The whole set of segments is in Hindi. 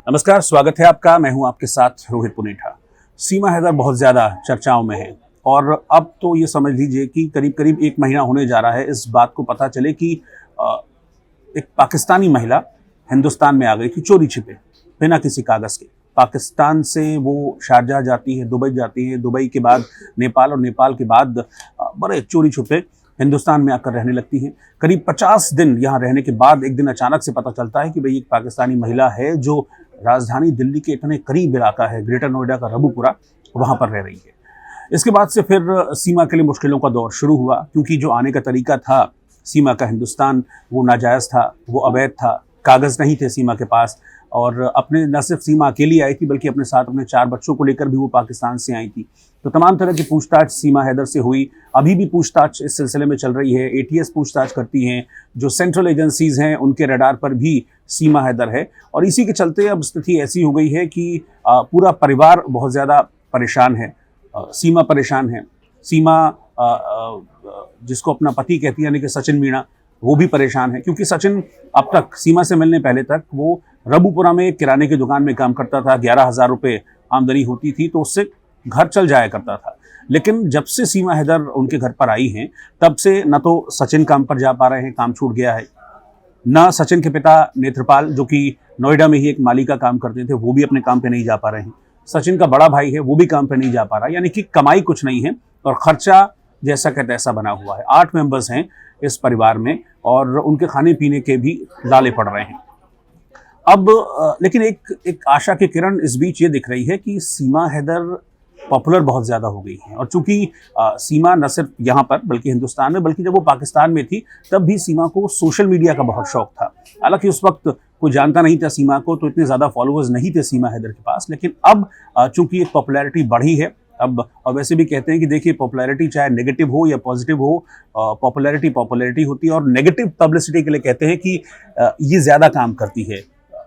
नमस्कार, स्वागत है आपका। मैं हूं आपके साथ रोहित पुनेठा। सीमा हैदर बहुत ज़्यादा चर्चाओं में है और अब तो ये समझ लीजिए कि करीब करीब 1 महीना होने जा रहा है इस बात को पता चले कि एक पाकिस्तानी महिला हिंदुस्तान में आ गई थी चोरी छिपे, बिना किसी कागज़ के। पाकिस्तान से वो शारजाह जाती है, दुबई जाती है, दुबई के बाद नेपाल और नेपाल के बाद बड़े चोरी छुपे हिंदुस्तान में आकर रहने लगती हैं। करीब 50 दिन यहाँ रहने के बाद एक दिन अचानक से पता चलता है कि भाई एक पाकिस्तानी महिला है जो राजधानी दिल्ली के इतने करीब इलाका है ग्रेटर नोएडा का रबूपुरा, वहाँ पर रह रही है। इसके बाद से फिर सीमा के लिए मुश्किलों का दौर शुरू हुआ, क्योंकि जो आने का तरीका था सीमा का हिंदुस्तान, वो नाजायज़ था, वो अवैध था, कागज़ नहीं थे सीमा के पास। और अपने न सिर्फ सीमा अकेली आई थी बल्कि अपने साथ अपने 4 बच्चों को लेकर भी वो पाकिस्तान से आई थी। तो तमाम तरह की पूछताछ सीमा हैदर से हुई। अभी भी पूछताछ इस सिलसिले में चल रही है। एटीएस पूछताछ करती हैं, जो सेंट्रल एजेंसीज़ हैं उनके रडार पर भी सीमा हैदर है। और इसी के चलते अब स्थिति ऐसी हो गई है कि पूरा परिवार बहुत ज़्यादा परेशान है। सीमा परेशान है। सीमा जिसको अपना पति कहती है यानी कि सचिन मीणा, वो भी परेशान है, क्योंकि सचिन अब तक सीमा से मिलने पहले तक वो रबूपुरा में किराने की दुकान में काम करता था। 11,000 रुपये आमदनी होती थी तो उससे घर चल जाया करता था। लेकिन जब से सीमा हैदर उनके घर पर आई हैं तब से न तो सचिन काम पर जा पा रहे हैं, काम छूट गया है, न सचिन के पिता नेत्रपाल जो कि नोएडा में ही एक माली का काम करते थे वो भी अपने काम पे नहीं जा पा रहे हैं। सचिन का बड़ा भाई है वो भी काम पे नहीं जा पा रहा, यानी कि कमाई कुछ नहीं है और खर्चा जैसा का तैसा बना हुआ है। 8 मेंबर्स हैं इस परिवार में और उनके खाने पीने के भी लाले पड़ रहे हैं। अब लेकिन एक आशा की किरण इस बीच ये दिख रही है कि सीमा हैदर पॉपुलर बहुत ज़्यादा हो गई है। और चूंकि सीमा न सिर्फ यहाँ पर बल्कि हिंदुस्तान में, बल्कि जब वो पाकिस्तान में थी तब भी सीमा को सोशल मीडिया का बहुत शौक था। हालांकि उस वक्त कोई जानता नहीं था सीमा को, तो इतने ज़्यादा फॉलोअर्स नहीं थे सीमा हैदर के पास। लेकिन अब चूंकि एक पॉपुलैरिटी बढ़ी है अब, और वैसे भी कहते हैं कि देखिए पॉपुलैरिटी चाहे नेगेटिव हो या पॉजिटिव हो, पॉपुलैरिटी होती है। और नेगेटिव पब्लिसिटी के लिए कहते हैं कि ये ज़्यादा काम करती है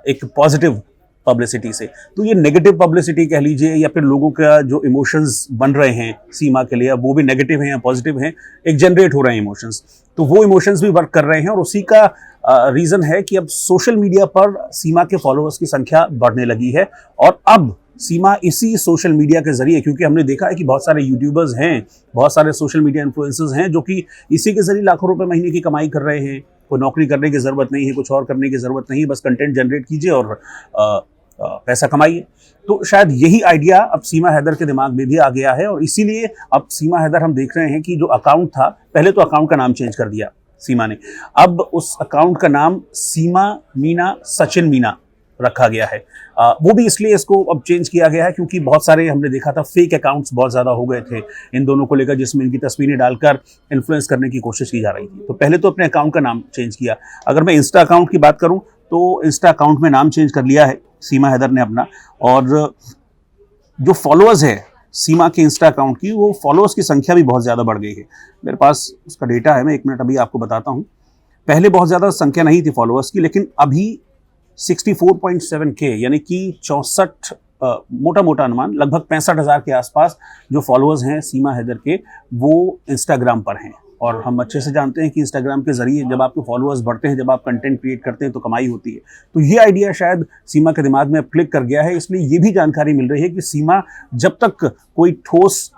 एक पॉजिटिव पब्लिसिटी से। तो ये नेगेटिव पब्लिसिटी कह लीजिए या फिर लोगों का जो इमोशंस बन रहे हैं सीमा के लिए, अब वो भी नेगेटिव हैं या पॉजिटिव हैं, एक जनरेट हो रहे हैं इमोशंस। तो वो इमोशंस भी वर्क कर रहे हैं और उसी का रीज़न है कि अब सोशल मीडिया पर सीमा के फॉलोअर्स की संख्या बढ़ने लगी है। और अब सीमा इसी सोशल मीडिया के ज़रिए, क्योंकि हमने देखा है कि बहुत सारे यूट्यूबर्स हैं, बहुत सारे सोशल मीडिया इन्फ्लुएंसर्स हैं जो कि इसी के ज़रिए लाखों रुपए महीने की कमाई कर रहे हैं। कोई नौकरी करने की ज़रूरत नहीं है, कुछ और करने की ज़रूरत नहीं है, बस कंटेंट जनरेट कीजिए और पैसा कमाइए। तो शायद यही आइडिया अब सीमा हैदर के दिमाग में भी आ गया है और इसीलिए अब सीमा हैदर हम देख रहे हैं कि जो अकाउंट था, पहले तो अकाउंट का नाम चेंज कर दिया सीमा ने, अब उस अकाउंट का नाम सीमा मीना सचिन मीना रखा गया है। वो भी इसलिए इसको अब चेंज किया गया है क्योंकि बहुत सारे हमने देखा था फेक अकाउंट्स बहुत ज़्यादा हो गए थे इन दोनों को लेकर, जिसमें इनकी तस्वीरें डालकर इन्फ्लुएंस करने की कोशिश की जा रही थी। तो पहले तो अपने अकाउंट का नाम चेंज किया। अगर मैं इंस्टा अकाउंट की बात करूं तो इंस्टा अकाउंट में नाम चेंज कर लिया है सीमा हैदर ने अपना। और जो फॉलोअर्स है सीमा के इंस्टा अकाउंट की, वो फॉलोअर्स की संख्या भी बहुत ज़्यादा बढ़ गई है। मेरे पास उसका डेटा है, मैं 1 मिनट अभी आपको बताता हूँ। पहले बहुत ज़्यादा संख्या नहीं थी फॉलोअर्स की, लेकिन अभी 64.7K यानी कि 64 मोटा मोटा अनुमान लगभग 65,000 के आसपास जो फॉलोअर्स हैं सीमा हैदर के, वो इंस्टाग्राम पर हैं। और हम अच्छे से जानते हैं कि इंस्टाग्राम के ज़रिए जब आपके फॉलोअर्स बढ़ते हैं, जब आप कंटेंट क्रिएट करते हैं तो कमाई होती है। तो ये आइडिया शायद सीमा के दिमाग में अब क्लिक कर गया है। इसलिए ये भी जानकारी मिल रही है कि सीमा जब तक कोई ठोस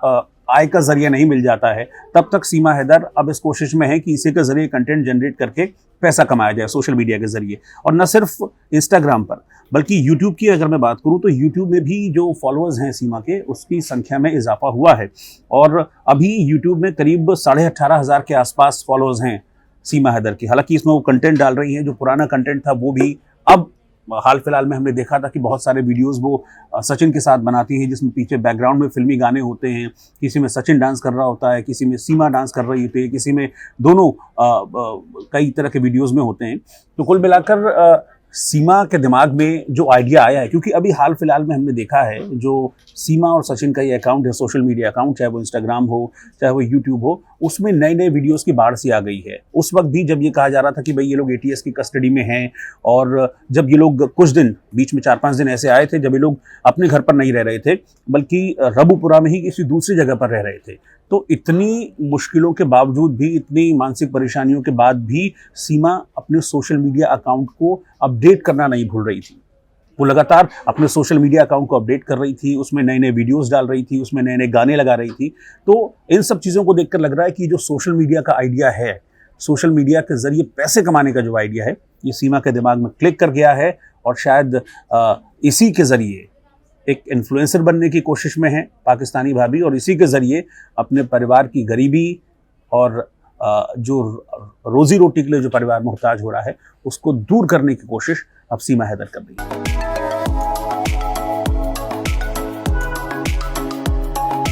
आय का जरिया नहीं मिल जाता है तब तक सीमा हैदर अब इस कोशिश में है कि इसी के ज़रिए कंटेंट जनरेट करके पैसा कमाया जाए सोशल मीडिया के ज़रिए। और न सिर्फ इंस्टाग्राम पर बल्कि यूट्यूब की अगर मैं बात करूं तो यूट्यूब में भी जो फॉलोअर्स हैं सीमा के, उसकी संख्या में इजाफा हुआ है। और अभी यूट्यूब में करीब 18,500 के आसपास फॉलोअर्स हैं सीमा हैदर के। हालांकि इसमें वो कंटेंट डाल रही हैं, जो पुराना कंटेंट था वो भी अब हाल फिलहाल में हमने देखा था कि बहुत सारे वीडियोस वो सचिन के साथ बनाती हैं, जिसमें पीछे बैकग्राउंड में फिल्मी गाने होते हैं। किसी में सचिन डांस कर रहा होता है, किसी में सीमा डांस कर रही होती है, किसी में दोनों कई तरह के वीडियोस में होते हैं। तो कुल मिलाकर सीमा के दिमाग में जो आइडिया आया है, क्योंकि अभी हाल फिलहाल में हमने देखा है जो सीमा और सचिन का ये अकाउंट है, सोशल मीडिया अकाउंट, चाहे वो इंस्टाग्राम हो चाहे वो यूट्यूब हो, उसमें नए नए वीडियोस की बाढ़ सी आ गई है। उस वक्त भी जब ये कहा जा रहा था कि भाई ये लोग एटीएस की कस्टडी में हैं, और जब ये लोग कुछ दिन बीच में 4-5 दिन ऐसे आए थे जब ये लोग अपने घर पर नहीं रह रहे थे बल्कि रबूपुरा में ही किसी दूसरी जगह पर रह रहे थे। तो इतनी मुश्किलों के बावजूद भी, इतनी मानसिक परेशानियों के बाद भी सीमा अपने सोशल मीडिया अकाउंट को अपडेट करना नहीं भूल रही थी। वो लगातार अपने सोशल मीडिया अकाउंट को अपडेट कर रही थी, उसमें नए-नए वीडियोज़ डाल रही थी, उसमें नए-नए गाने लगा रही थी। तो इन सब चीज़ों को देखकर लग रहा है कि जो सोशल मीडिया का आइडिया है, सोशल मीडिया के ज़रिए पैसे कमाने का जो आइडिया है, ये सीमा के दिमाग में क्लिक कर गया है और शायद इसी के ज़रिए एक इन्फ्लुएंसर बनने की कोशिश में है पाकिस्तानी भाभी, और इसी के ज़रिए अपने परिवार की गरीबी और जो रोज़ी रोटी के लिए जो परिवार मोहताज हो रहा है, उसको दूर करने की कोशिश अब सीमा हैदर कर रही है।